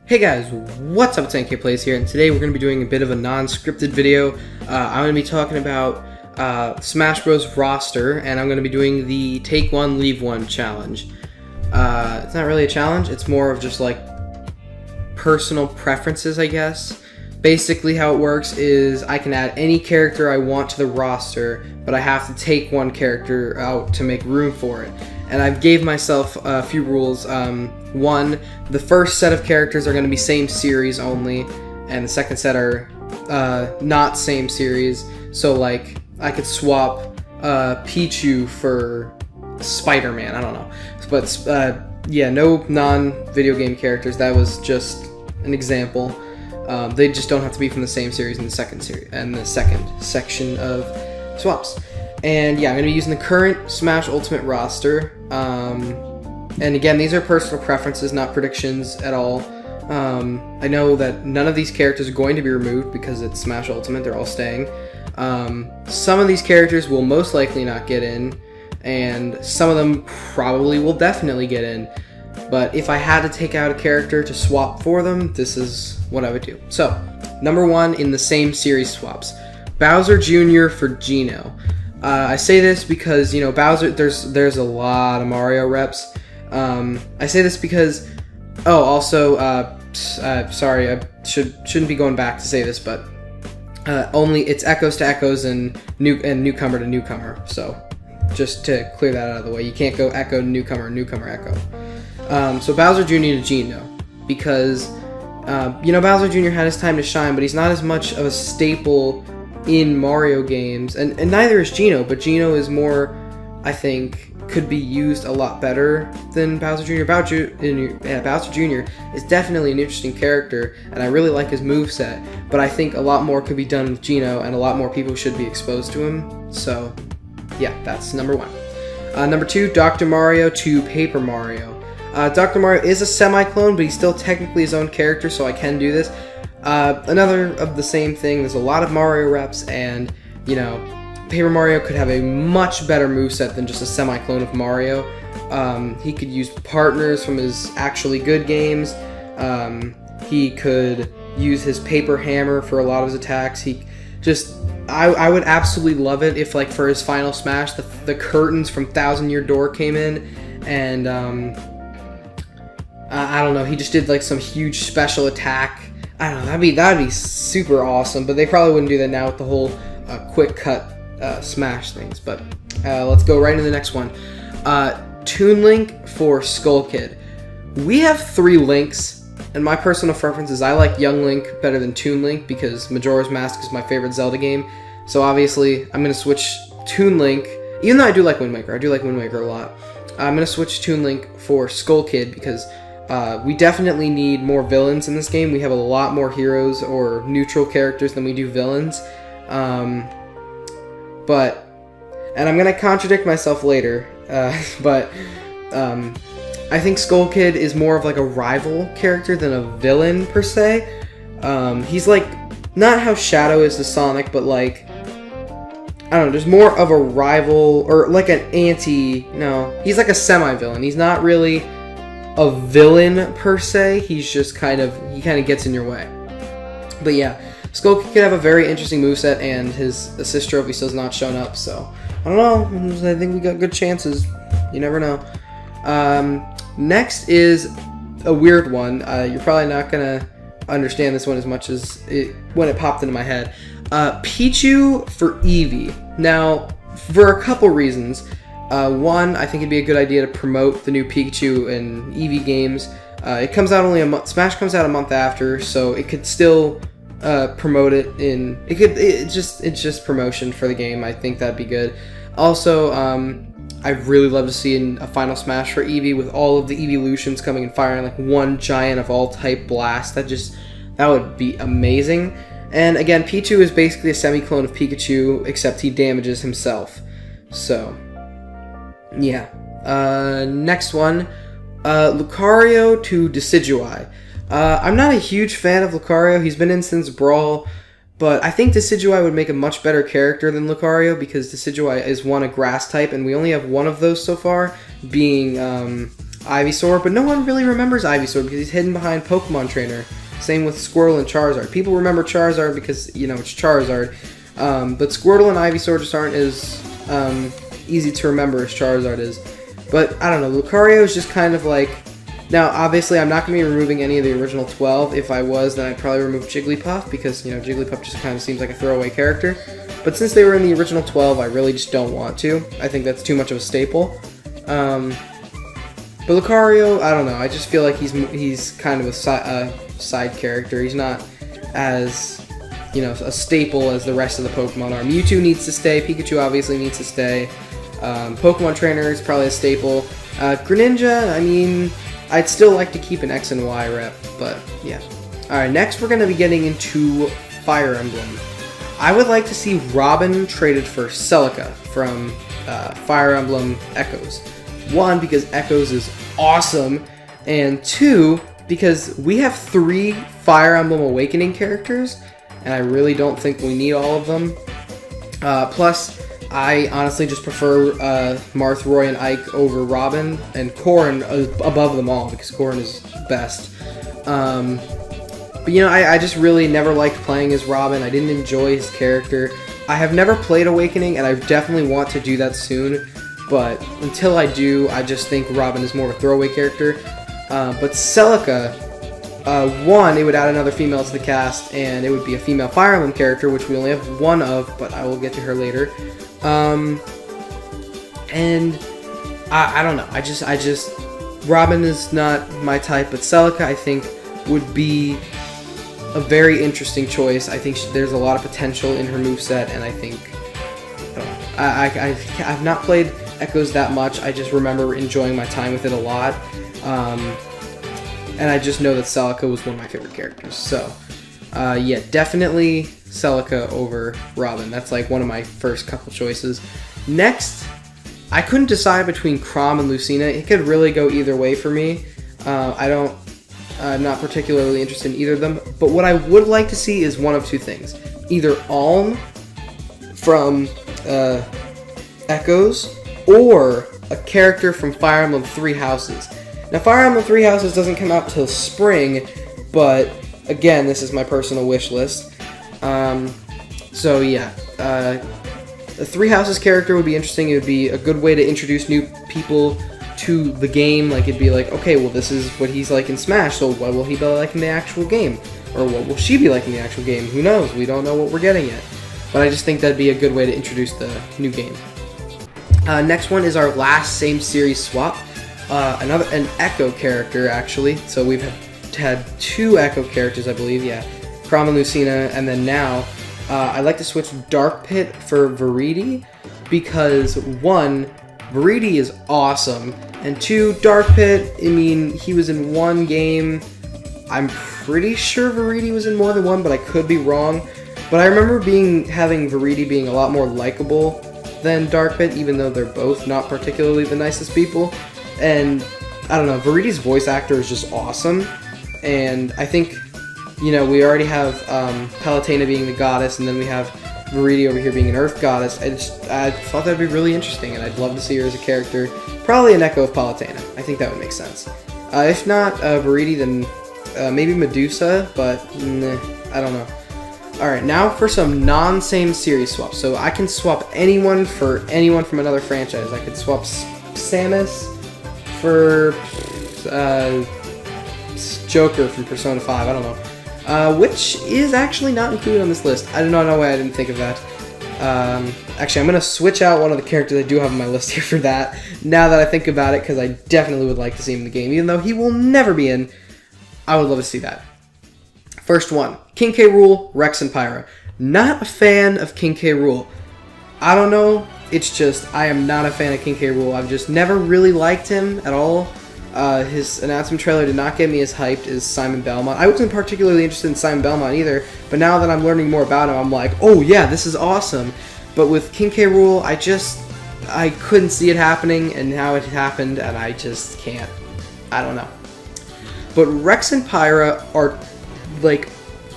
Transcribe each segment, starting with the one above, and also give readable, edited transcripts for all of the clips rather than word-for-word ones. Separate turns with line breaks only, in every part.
Hey guys, what's up? It's NK Plays here, and today we're going to be doing a bit of a non-scripted video. I'm going to be talking about Smash Bros. Roster, and I'm going to be doing the Take One, Leave One challenge. It's not really a challenge, it's more of just like personal preferences, I guess. Basically how it works is I can add any character I want to the roster, but I have to take one character out to make room for it. And I've gave myself a few rules. One, the first set of characters are going to be same series only, and the second set are not same series. So like I could swap Pichu for Spider-Man. I don't know, but yeah, no non-video game characters. That was just an example. They just don't have to be from the same series in the second series and the second section of swaps. And yeah, I'm going to be using the current Smash Ultimate roster. And again, these are personal preferences, not predictions at all. I know that none of these characters are going to be removed because it's Smash Ultimate, they're all staying. Some of these characters will most likely not get in, and some of them probably will definitely get in. But if I had to take out a character to swap for them, this is what I would do. So, number one in the same series swaps, Bowser Jr. for Geno. I say this because, you know, Bowser, there's a lot of Mario reps. I say this because, also, sorry, I shouldn't be going back to say this, but only it's echoes to echoes and newcomer to newcomer. So, just to clear that out of the way, you can't go echo to newcomer, newcomer echo. So Bowser Jr. to Geno, because you know, Bowser Jr. had his time to shine, but he's not as much of a staple in Mario games, and neither is Geno, but Geno is more, I think, could be used a lot better than Bowser Jr. Bowser Jr. is definitely an interesting character, and I really like his moveset, but I think a lot more could be done with Geno, and a lot more people should be exposed to him. So yeah, that's number one. Number two, Dr. Mario to Paper Mario. Dr. Mario is a semi-clone, but he's still technically his own character, so I can do this. Another of the same thing, there's a lot of Mario reps, and, you know, Paper Mario could have a much better moveset than just a semi-clone of Mario. He could use partners from his actually good games. He could use his paper hammer for a lot of his attacks. I would absolutely love it if, like, for his final smash, the curtains from Thousand Year Door came in, and, I don't know, he just did, like, some huge special attack. I don't know, that'd be super awesome, but they probably wouldn't do that now with the whole quick cut smash things. But let's go right into the next one. Toon Link for Skull Kid. We have 3 Links, and my personal preference is I like Young Link better than Toon Link because Majora's Mask is my favorite Zelda game. So obviously I'm gonna switch Toon Link, even though I do like Wind Waker. I do like Wind Waker a lot. I'm gonna switch Toon Link for Skull Kid because we definitely need more villains in this game. We have a lot more heroes or neutral characters than we do villains. And I'm gonna contradict myself later, but I think Skull Kid is more of like a rival character than a villain per se. He's like, not how Shadow is to Sonic, but like, I don't know, there's more of a rival, or like an no, he's like a semi-villain. He's not really a villain per se, he's just kind of gets in your way. But yeah, Skull Kid could have a very interesting moveset, and his assist trophy still has not shown up, so I don't know, I think we got good chances. You never know. Next is a weird one. You're probably not gonna understand this one as much as when it popped into my head. Pichu for Eevee. Now, for a couple reasons. One, I think it'd be a good idea to promote the new Pikachu and Eevee games. It comes out only a month. Smash comes out a month after, so it could still promote it in. It's just promotion for the game. I think that'd be good. Also, I'd really love to see a final Smash for Eevee with all of the Eeveelutions coming and firing like one giant of all type blast. That would be amazing. And again, Pichu is basically a semi-clone of Pikachu, except he damages himself. So yeah. Next one, Lucario to Decidueye. I'm not a huge fan of Lucario. He's been in since Brawl, but I think Decidueye would make a much better character than Lucario because Decidueye is a grass type, and we only have one of those so far, being Ivysaur, but no one really remembers Ivysaur because he's hidden behind Pokemon Trainer. Same with Squirtle and Charizard. People remember Charizard because, you know, it's Charizard. But Squirtle and Ivysaur just aren't as easy to remember as Charizard is. But, I don't know, Lucario is just kind of like... Now, obviously, I'm not going to be removing any of the original 12. If I was, then I'd probably remove Jigglypuff because, you know, Jigglypuff just kind of seems like a throwaway character. But since they were in the original 12, I really just don't want to. I think that's too much of a staple. But Lucario, I don't know. I just feel like he's kind of a side character. He's not as, you know, a staple as the rest of the Pokemon are. Mewtwo needs to stay. Pikachu obviously needs to stay. Pokemon Trainer is probably a staple. Greninja, I mean, I'd still like to keep an X and Y rep, but yeah. Alright, next we're going to be getting into Fire Emblem. I would like to see Robin traded for Celica from Fire Emblem Echoes. 1, because Echoes is awesome, and 2, because we have 3 Fire Emblem Awakening characters, and I really don't think we need all of them. Plus, I honestly just prefer Marth, Roy, and Ike over Robin, and Corrin above them all, because Corrin is best. But, you know, I just really never liked playing as Robin. I didn't enjoy his character. I have never played Awakening, and I definitely want to do that soon. But until I do, I just think Robin is more of a throwaway character. But Celica, 1, it would add another female to the cast, and it would be a female Fire Emblem character, which we only have 1 of, but I will get to her later. And I don't know. I just Robin is not my type, but Celica I think would be a very interesting choice. I think there's a lot of potential in her moveset, and I think I've not played Echoes that much. I just remember enjoying my time with it a lot, and I just know that Celica was one of my favorite characters. So, yeah, definitely Celica over Robin. That's like one of my first couple choices. Next, I couldn't decide between Chrom and Lucina. It could really go either way for me. I'm not particularly interested in either of them, but what I would like to see is one of 2 things. Either Alm from Echoes, or a character from Fire Emblem Three Houses. Now, Fire Emblem Three Houses doesn't come out till spring, but again, this is my personal wish list. So yeah, a Three Houses character would be interesting. It would be a good way to introduce new people to the game. Like, it'd be like, okay, well, this is what he's like in Smash, so what will he be like in the actual game? Or what will she be like in the actual game? Who knows? We don't know what we're getting yet. But I just think that'd be a good way to introduce the new game. Next one is our last same series swap. An Echo character, actually. So we've had 2 Echo characters, I believe. Yeah, Chrom and Lucina, and then now I'd like to switch Dark Pit for Viridi because 1, Viridi is awesome, and 2, Dark Pit. I mean, he was in 1 game. I'm pretty sure Viridi was in more than 1, but I could be wrong. But I remember having Viridi being a lot more likable than Dark Pit, even though they're both not particularly the nicest people. And I don't know, Viridi's voice actor is just awesome. And I think, you know, we already have Palutena being the goddess, and then we have Viridi over here being an earth goddess. I thought that'd be really interesting, and I'd love to see her as a character. Probably an echo of Palutena. I think that would make sense. If not Viridi, then maybe Medusa, but I don't know. Alright, now for some non-same series swaps. So I can swap anyone for anyone from another franchise. I could swap Samus for Joker from Persona 5, I don't know. Which is actually not included on this list. I don't know why I didn't think of that. Actually, I'm going to switch out one of the characters I do have on my list here for that, now that I think about it, because I definitely would like to see him in the game. Even though he will never be in, I would love to see that. First one, King K. Rool, Rex and Pyra. Not a fan of King K. Rool. I don't know, it's just, I am not a fan of King K. Rool. I've just never really liked him at all. His announcement trailer did not get me as hyped as Simon Belmont. I wasn't particularly interested in Simon Belmont either, but now that I'm learning more about him, I'm like, oh yeah, this is awesome. But with King K. Rool, I couldn't see it happening, and now it happened, and I just can't. I don't know. But Rex and Pyra are, like,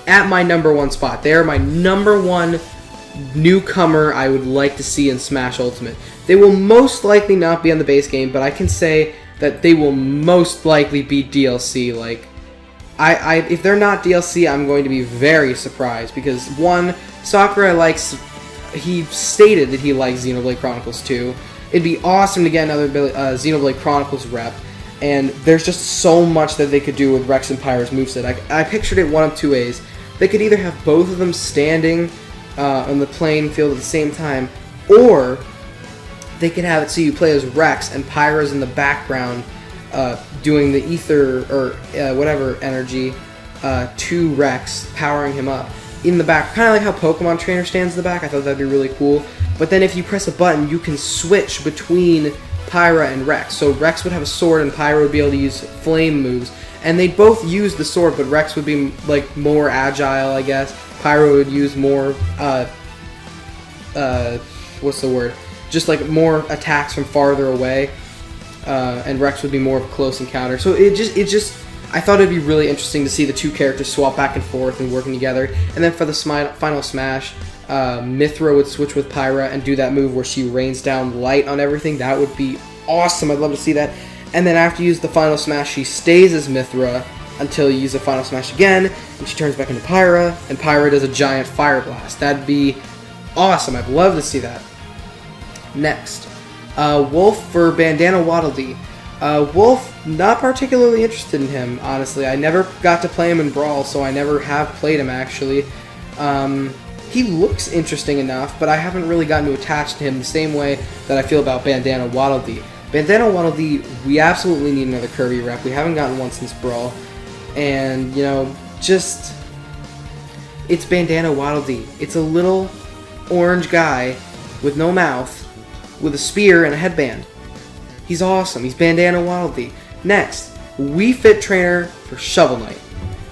at my number 1 spot. They are my number 1 newcomer I would like to see in Smash Ultimate. They will most likely not be on the base game, but I can say that they will most likely be DLC. Like, if they're not DLC, I'm going to be very surprised, because one, Sakurai he stated that he likes Xenoblade Chronicles 2. It'd be awesome to get another Xenoblade Chronicles rep, and there's just so much that they could do with Rex and Pyra's moveset. I pictured it one of two ways. They could either have both of them standing on the playing field at the same time, or they could have it so you play as Rex and Pyra's in the background doing the ether or whatever energy to Rex, powering him up in the back, kind of like how Pokemon Trainer stands in the back. I thought that'd be really cool. But then if you press a button, you can switch between Pyra and Rex. So Rex would have a sword and Pyra would be able to use flame moves. And they'd both use the sword, but Rex would be like more agile, I guess. Pyra would use more, what's the word? Just like more attacks from farther away. And Rex would be more of a close encounter. So it just, I thought it'd be really interesting to see the two characters swap back and forth and working together. And then for the final smash, Mythra would switch with Pyra and do that move where she rains down light on everything. That would be awesome. I'd love to see that. And then after you use the final smash, she stays as Mythra until you use the final smash again, and she turns back into Pyra, and Pyra does a giant fire blast. That'd be awesome. I'd love to see that. Next, Wolf for Bandana Waddle Dee. Wolf, not particularly interested in him, honestly. I never got to play him in Brawl, so I never have played him, actually. He looks interesting enough, but I haven't really gotten to attach to him the same way that I feel about Bandana Waddle Dee. Bandana Waddle Dee, we absolutely need another Kirby rep. We haven't gotten one since Brawl. And, you know, just... it's Bandana Waddle Dee. It's a little orange guy with no mouth, with a spear and a headband. He's awesome. He's Bandana Waddle Dee. Next, Wii Fit Trainer for Shovel Knight.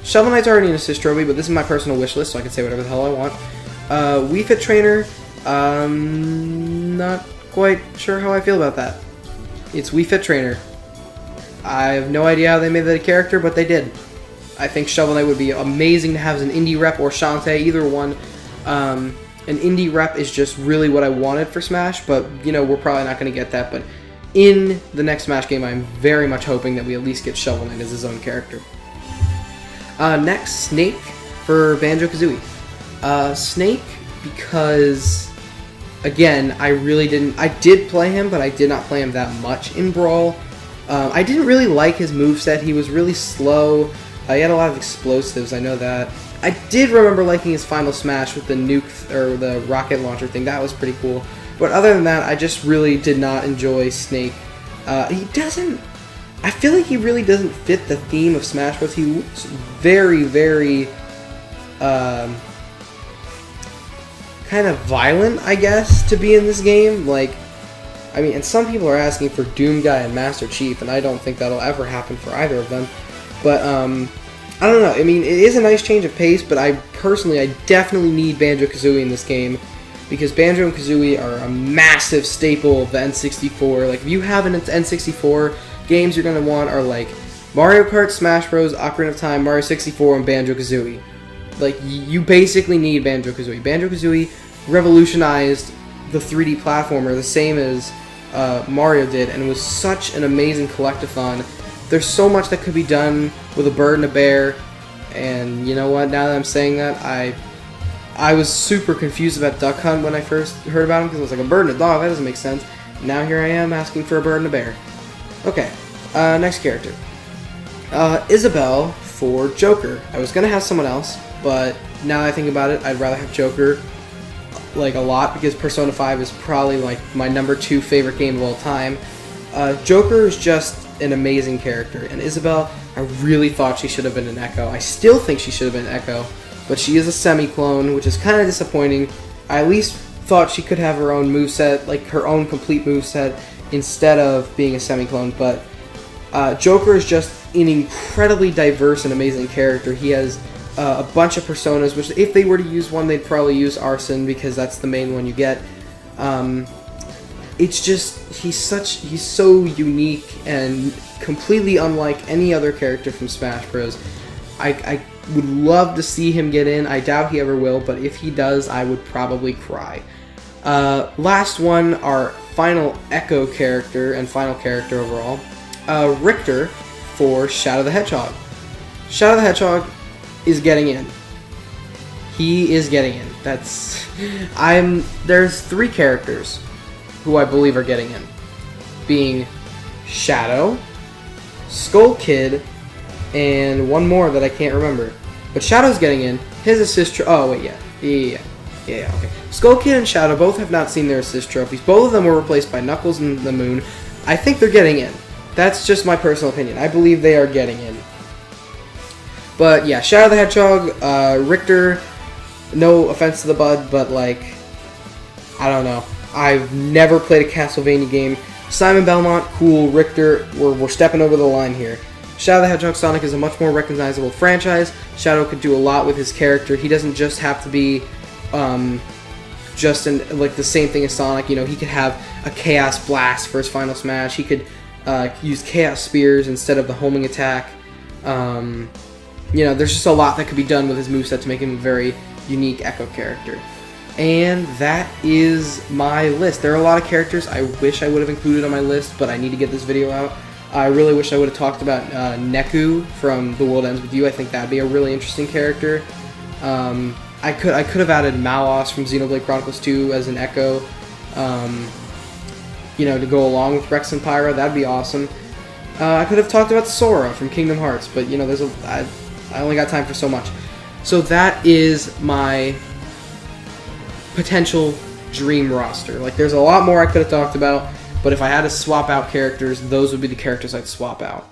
Shovel Knight's already in Assist Trophy, but this is my personal wish list, so I can say whatever the hell I want. Wii Fit Trainer, not quite sure how I feel about that. It's Wii Fit Trainer. I have no idea how they made that a character, but they did. I think Shovel Knight would be amazing to have as an indie rep, or Shantae, either one. An indie rep is just really what I wanted for Smash, but, you know, we're probably not going to get that. But in the next Smash game, I'm very much hoping that we at least get Shovel Knight as his own character. Next, Snake for Banjo-Kazooie. Snake, because, again, I did play him, but I did not play him that much in Brawl. I didn't really like his moveset. He was really slow. He had a lot of explosives, I know that. I did remember liking his final smash with the nuke, or the rocket launcher thing. That was pretty cool. But other than that, I just really did not enjoy Snake. I feel like he really doesn't fit the theme of Smash Bros. He looks very, very, kind of violent, I guess, to be in this game. Like, I mean, and some people are asking for Doom Guy and Master Chief, and I don't think that'll ever happen for either of them. But, I don't know. I mean, it is a nice change of pace, but I definitely need Banjo-Kazooie in this game, because Banjo and Kazooie are a massive staple of the N64. Like, if you have an N64, games you're going to want are, like, Mario Kart, Smash Bros., Ocarina of Time, Mario 64, and Banjo-Kazooie. Like, you basically need Banjo-Kazooie. Banjo-Kazooie revolutionized the 3D platformer the same as Mario did, and it was such an amazing collectathon. There's so much that could be done with A Bird and a Bear, and you know what, now that I'm saying that, I was super confused about Duck Hunt when I first heard about him, because I was like, a bird and a dog, that doesn't make sense. Now here I am asking for a bird and a bear. Okay, next character. Isabelle for Joker. I was going to have someone else, but now that I think about it, I'd rather have Joker, like, a lot, because Persona 5 is probably, like, my #2 favorite game of all time. Joker is just an amazing character, and Isabelle, I really thought she should have been an Echo. I still think she should have been an Echo, but she is a semi-clone, which is kind of disappointing. I at least thought she could have her own moveset, like her own complete moveset, instead of being a semi-clone, but Joker is just an incredibly diverse and amazing character. He has a bunch of personas, which if they were to use one, they'd probably use Arsene, because that's the main one you get. It's just, he's so unique and completely unlike any other character from Smash Bros. I would love to see him get in. I doubt he ever will, but if he does, I would probably cry. Last one, our final Echo character and final character overall, Richter for Shadow the Hedgehog. Shadow the Hedgehog is getting in. He is getting in. There's 3 characters who I believe are getting in. Being Shadow, Skull Kid, and one more that I can't remember. But Shadow's getting in. His assist okay. Skull Kid and Shadow both have not seen their assist trophies. Both of them were replaced by Knuckles and the Moon. I think they're getting in. That's just my personal opinion. I believe they are getting in. But yeah, Shadow the Hedgehog, Richter, no offense to the bud, but like, I don't know. I've never played a Castlevania game. Simon Belmont, cool. Richter, we're stepping over the line here. Shadow the Hedgehog Sonic is a much more recognizable franchise. Shadow could do a lot with his character. He doesn't just have to be just in like the same thing as Sonic. You know, he could have a Chaos Blast for his final smash. He could use Chaos Spears instead of the homing attack. You know, there's just a lot that could be done with his moveset to make him a very unique Echo character. And that is my list. There are a lot of characters I wish I would have included on my list, but I need to get this video out. I really wish I would have talked about Neku from The World Ends With You. I think that'd be a really interesting character. I could have added Malos from Xenoblade Chronicles 2 as an Echo, you know, to go along with Rex and Pyra. That'd be awesome. I could have talked about Sora from Kingdom Hearts, but you know, I only got time for so much. So that is my potential dream roster. Like, there's a lot more I could have talked about, but if I had to swap out characters, those would be the characters I'd swap out.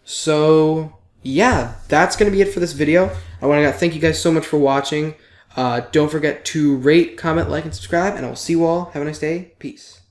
So yeah, that's going to be it for this video. I want to thank you guys so much for watching. Don't forget to rate, comment, like, and subscribe, and I will see you all. Have a nice day. Peace.